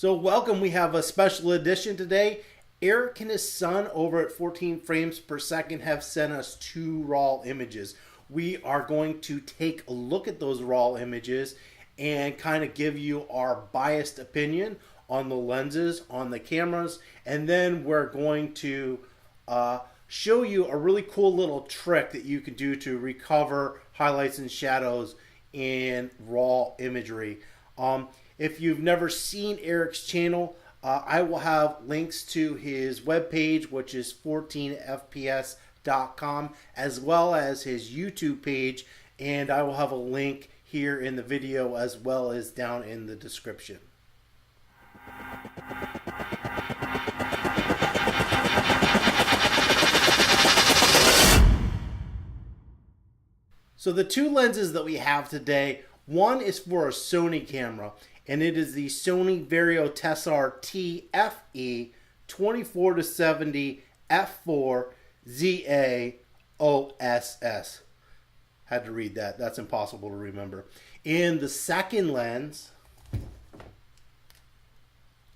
So welcome, we have a special edition today. Eric and his son over at 14 frames per second have sent us 2 raw images. We are going to take a look at those raw images and kind of give you our biased opinion on the lenses, on the cameras, and then we're going to show you a really cool little trick that you can do to recover highlights and shadows in raw imagery. If you've never seen Eric's channel, I will have links to his webpage, which is 14fps.com, as well as his YouTube page, and I will have a link here in the video as well as down in the description. So the 2 lenses that we have today, one is for a Sony camera, and it is the Sony Vario-Tessar T FE 24-70 f4 ZA OSS. Had to read that. That's impossible to remember. And the second lens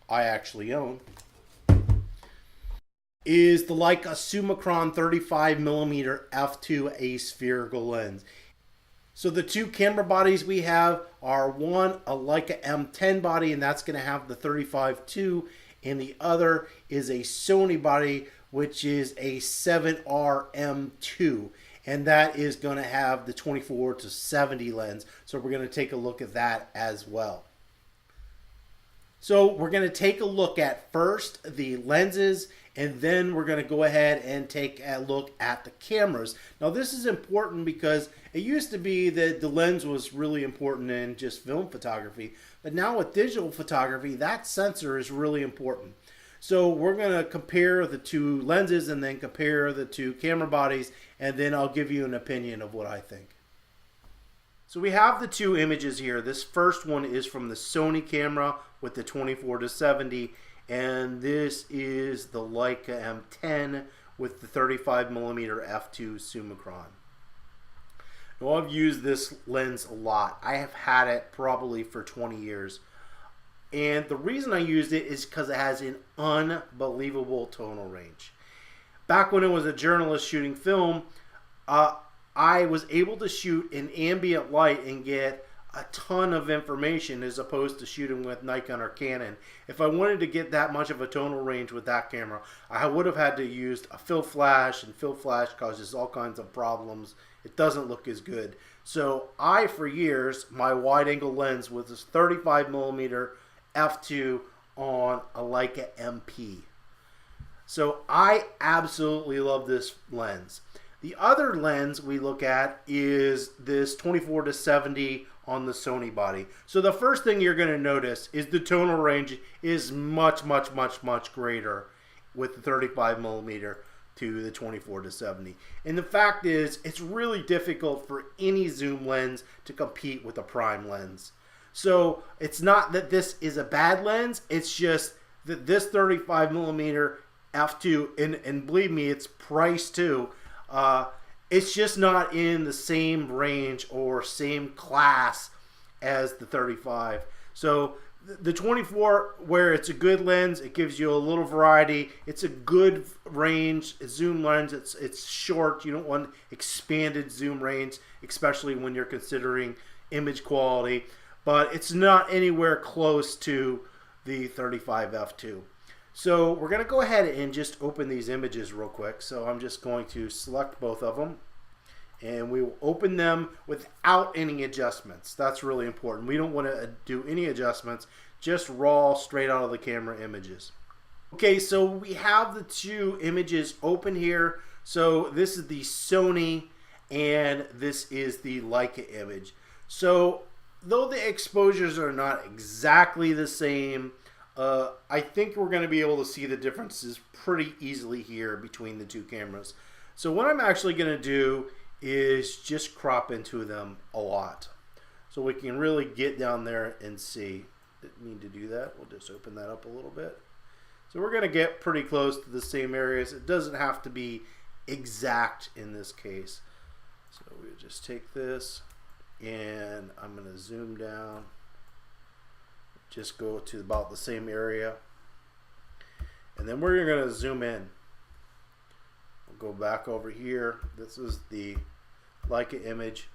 I actually own is the Leica Summicron 35mm f2 aspherical lens. So the 2 camera bodies we have are one, a Leica M10 body, and that's going to have the 35-2, and the other is a Sony body, which is a 7R-M2, and that is going to have the 24-70 lens. So we're going to take a look at that as well. So we're going to take a look at first the lenses, and then we're going to go ahead and take a look at the cameras. Now this is important because it used to be that the lens was really important in just film photography, but now with digital photography, that sensor is really important. So we're going to compare the 2 lenses and then compare the 2 camera bodies, and then I'll give you an opinion of what I think. So we have the 2 images here. This first one is from the Sony camera with the 24-70, and this is the Leica M10 with the 35mm f2 Summicron. Now I've used this lens a lot. I have had it probably for 20 years. And the reason I used it is because it has an unbelievable tonal range. Back when I was a journalist shooting film, I was able to shoot in ambient light and get a ton of information as opposed to shooting with Nikon or Canon. If I wanted to get that much of a tonal range with that camera, I would have had to use a fill flash, and fill flash causes all kinds of problems. It doesn't look as good. So for years, my wide angle lens was this 35mm f2 on a Leica MP. So I absolutely love this lens. The other lens we look at is this 24-70 on the Sony body. So the first thing you're going to notice is the tonal range is much greater with the 35mm to the 24-70. And the fact is, it's really difficult for any zoom lens to compete with a prime lens. So it's not that this is a bad lens, it's just that this 35mm f2, and believe me, it's priced too, it's just not in the same range or same class as the 35. So the 24, where it's a good lens, it gives you a little variety. It's a good range zoom lens. It's short. You don't want expanded zoom range, especially when you're considering image quality. But it's not anywhere close to the 35 f2. So we're going to go ahead and just open these images real quick. So I'm just going to select both of them, and we will open them without any adjustments. That's really important. We don't want to do any adjustments, just raw, straight out of the camera images. Okay, so we have the 2 images open here. So this is the Sony, and this is the Leica image. So though the exposures are not exactly the same, I think we're going to be able to see the differences pretty easily here between the 2 cameras. So what I'm actually going to do is just crop into them a lot, so we can really get down there and see. Didn't mean to do that. We'll just open that up a little bit. So we're going to get pretty close to the same areas. It doesn't have to be exact in this case. So we just take this, and I'm going to zoom down just go to about the same area. And then we're going to zoom in. We'll go back over here. This is the Leica image.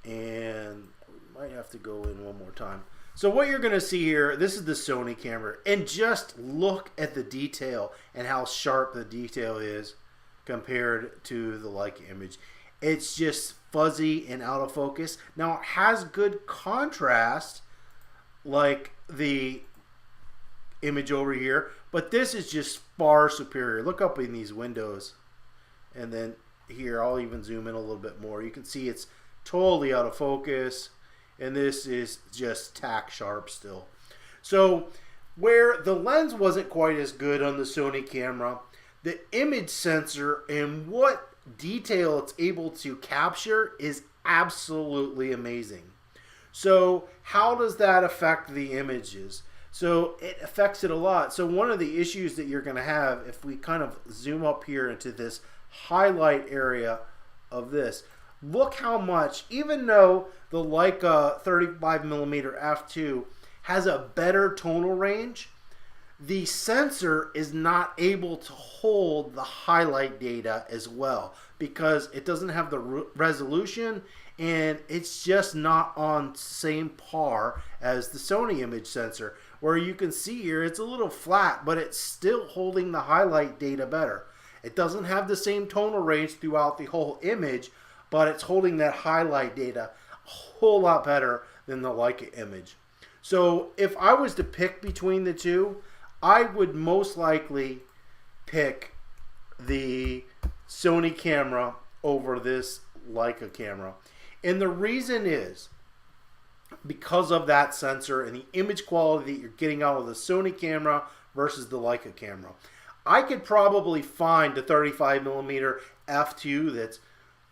And we might have to go in one more time. So what you're going to see here, this is the Sony camera. And just look at the detail and how sharp the detail is compared to the Leica image. It's just fuzzy and out of focus. Now it has good contrast like the image over here, but this is just far superior. Look up in these windows, and then here I'll even zoom in a little bit more. You can see it's totally out of focus, and this is just tack sharp still. So where the lens wasn't quite as good on the Sony camera, the image sensor and what detail it's able to capture is absolutely amazing. So how does that affect the images? So it affects it a lot. So one of the issues that you're going to have, if we kind of zoom up here into this highlight area of this, look how much, even though the Leica 35mm f2 has a better tonal range, the sensor is not able to hold the highlight data as well because it doesn't have the resolution, and it's just not on same par as the Sony image sensor, where you can see here it's a little flat, but it's still holding the highlight data better. It doesn't have the same tonal range throughout the whole image, but it's holding that highlight data a whole lot better than the Leica image. So if I was to pick between the two, I would most likely pick the Sony camera over this Leica camera. And the reason is because of that sensor and the image quality that you're getting out of the Sony camera versus the Leica camera. I could probably find a 35mm f2 that's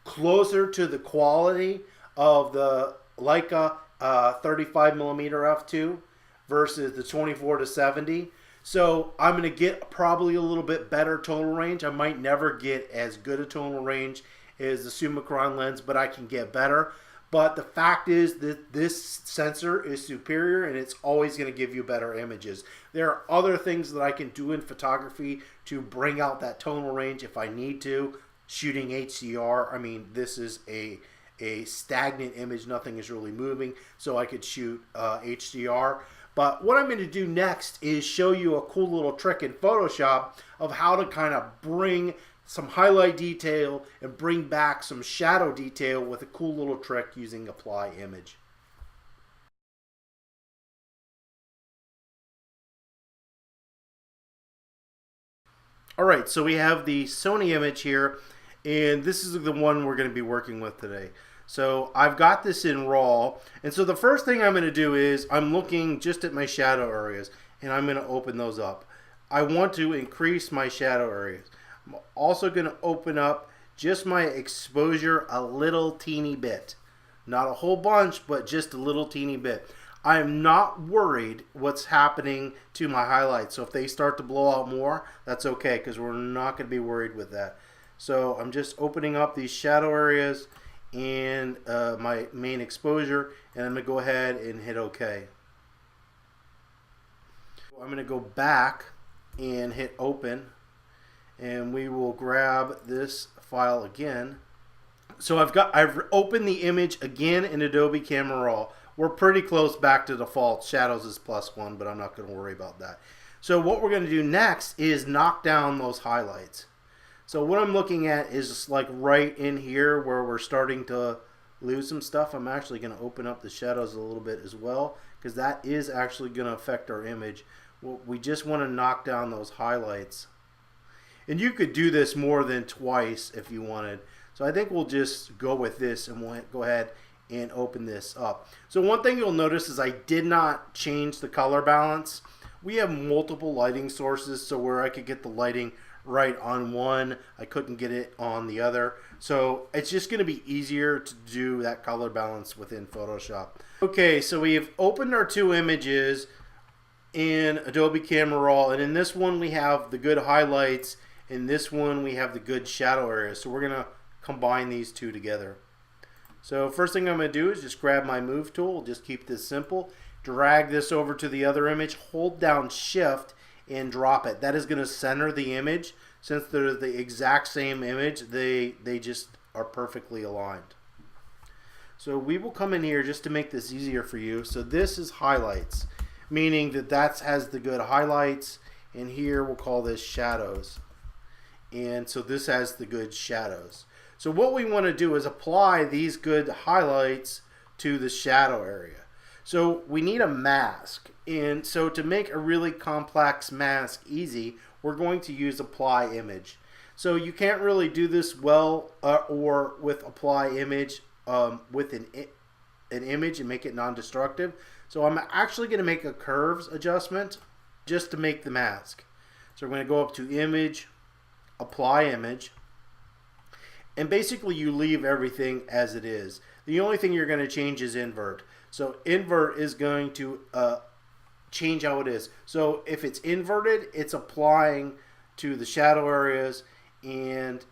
closer to the quality of the Leica 35mm f2 versus the 24-70. So I'm going to get probably a little bit better tonal range. I might never get as good a tonal range as the Summicron lens, but I can get better. But the fact is that this sensor is superior, and it's always going to give you better images. There are other things that I can do in photography to bring out that tonal range if I need to. Shooting HDR, I mean, this is a stagnant image. Nothing is really moving, so I could shoot HDR. But what I'm going to do next is show you a cool little trick in Photoshop of how to kind of bring some highlight detail and bring back some shadow detail with a cool little trick using Apply Image. Alright, so we have the Sony image here, and this is the one we're going to be working with today. So I've got this in RAW, and so the first thing I'm going to do is I'm looking just at my shadow areas, and I'm going to open those up. I want to increase my shadow areas. I'm also going to open up just my exposure a little teeny bit. Not a whole bunch, but just a little teeny bit. I am not worried what's happening to my highlights. So if they start to blow out more, that's okay, because we're not going to be worried with that. So I'm just opening up these shadow areas and my main exposure, and I'm going to go ahead and hit OK. I'm going to go back and hit open, and we will grab this file again. So I've opened the image again in Adobe Camera Raw. We're pretty close back to default. Shadows is +1, but I'm not going to worry about that. So what we're going to do next is knock down those highlights. So what I'm looking at is like right in here where we're starting to lose some stuff. I'm actually going to open up the shadows a little bit as well, because that is actually going to affect our image. Well, we just want to knock down those highlights. And you could do this more than twice if you wanted. So I think we'll just go with this, and we'll go ahead and open this up. So one thing you'll notice is I did not change the color balance. We have multiple lighting sources, so where I could get the lighting right on one, I couldn't get it on the other. So it's just going to be easier to do that color balance within Photoshop. Okay, so we've opened our two images in Adobe Camera Raw, and in this one we have the good highlights, in this one we have the good shadow areas. So we're going to combine these two together. So first thing I'm going to do is just grab my move tool, just keep this simple, drag this over to the other image, hold down shift and drop it. That is going to center the image. Since they're the exact same image, they just are perfectly aligned. So we will come in here just to make this easier for you. So this is highlights, meaning that has the good highlights, and here we'll call this shadows. And so this has the good shadows. So what we want to do is apply these good highlights to the shadow area. So we need a mask, and so to make a really complex mask easy, we're going to use apply image. So you can't really do this well or with apply image with an image and make it non-destructive. So I'm actually going to make a curves adjustment just to make the mask. So we're going to go up to image, apply image, and basically you leave everything as it is. The only thing you're going to change is invert. So invert is going to change how it is. So if it's inverted, it's applying to the shadow areas, and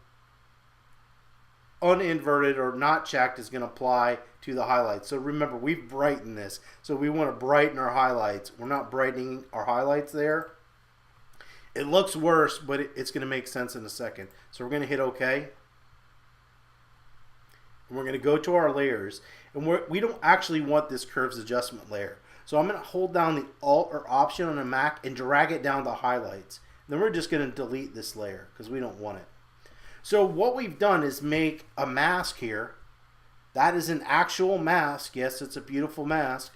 uninverted or not checked is going to apply to the highlights. So remember, we've brightened this. So we want to brighten our highlights. We're not brightening our highlights there. It looks worse, but it's going to make sense in a second. So we're going to hit OK. And we're going to go to our layers, and we don't actually want this curves adjustment layer. So I'm going to hold down the Alt or Option on a Mac and drag it down to highlights. Then we're just going to delete this layer because we don't want it. So what we've done is make a mask here. That is an actual mask. Yes, it's a beautiful mask.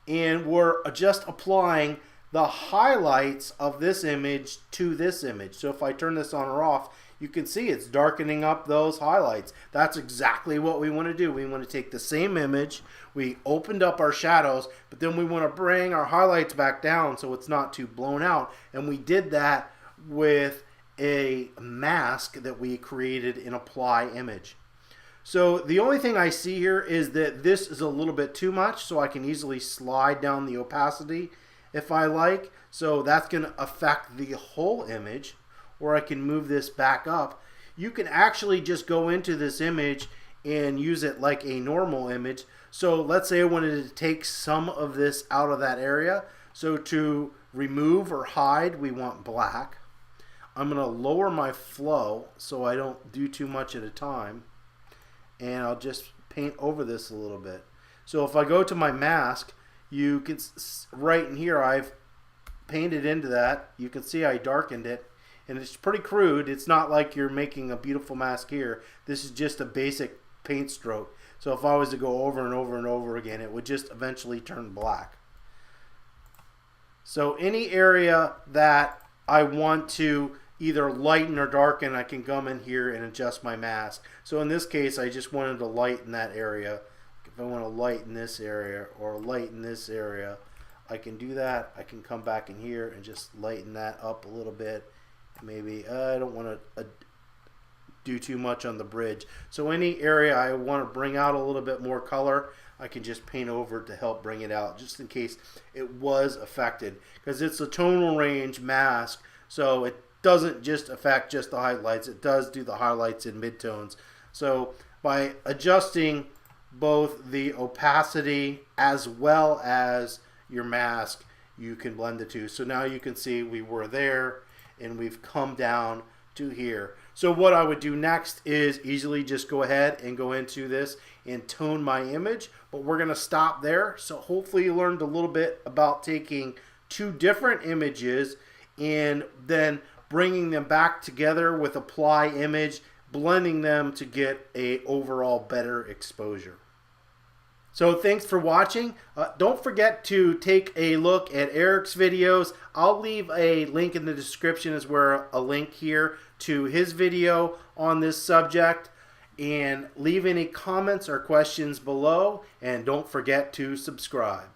And we're just applying the highlights of this image to this image. So if I turn this on or off, you can see it's darkening up those highlights. That's exactly what we want to do. We want to take the same image, we opened up our shadows, but then we want to bring our highlights back down so it's not too blown out. And we did that with a mask that we created in apply image. So the only thing I see here is that this is a little bit too much, so I can easily slide down the opacity if I like. So that's going to affect the whole image. Or I can move this back up. You can actually just go into this image and use it like a normal image. So let's say I wanted to take some of this out of that area. So to remove or hide, we want black. I'm going to lower my flow so I don't do too much at a time. And I'll just paint over this a little bit. So if I go to my mask, you can, right in here, I've painted into that. You can see I darkened it. And it's pretty crude. It's not like you're making a beautiful mask here. This is just a basic paint stroke. So if I was to go over and over and over again, it would just eventually turn black. So any area that I want to either lighten or darken, I can come in here and adjust my mask. So in this case, I just wanted to lighten that area. If I want to lighten this area or lighten this area, I can do that. I can come back in here and just lighten that up a little bit. Maybe I don't want to do too much on the bridge. So any area I want to bring out a little bit more color, I can just paint over to help bring it out, just in case it was affected. Because it's a tonal range mask, so it doesn't just affect just the highlights. It does do the highlights in midtones. So by adjusting both the opacity as well as your mask, you can blend the two. So now you can see we were there, and we've come down to here. So what I would do next is easily just go ahead and go into this and tone my image, but we're going to stop there. So hopefully you learned a little bit about taking two different images and then bringing them back together with apply image, blending them to get a overall better exposure. So thanks for watching. Don't forget to take a look at Eric's videos. I'll leave a link in the description as well, a link here to his video on this subject. And leave any comments or questions below. And don't forget to subscribe.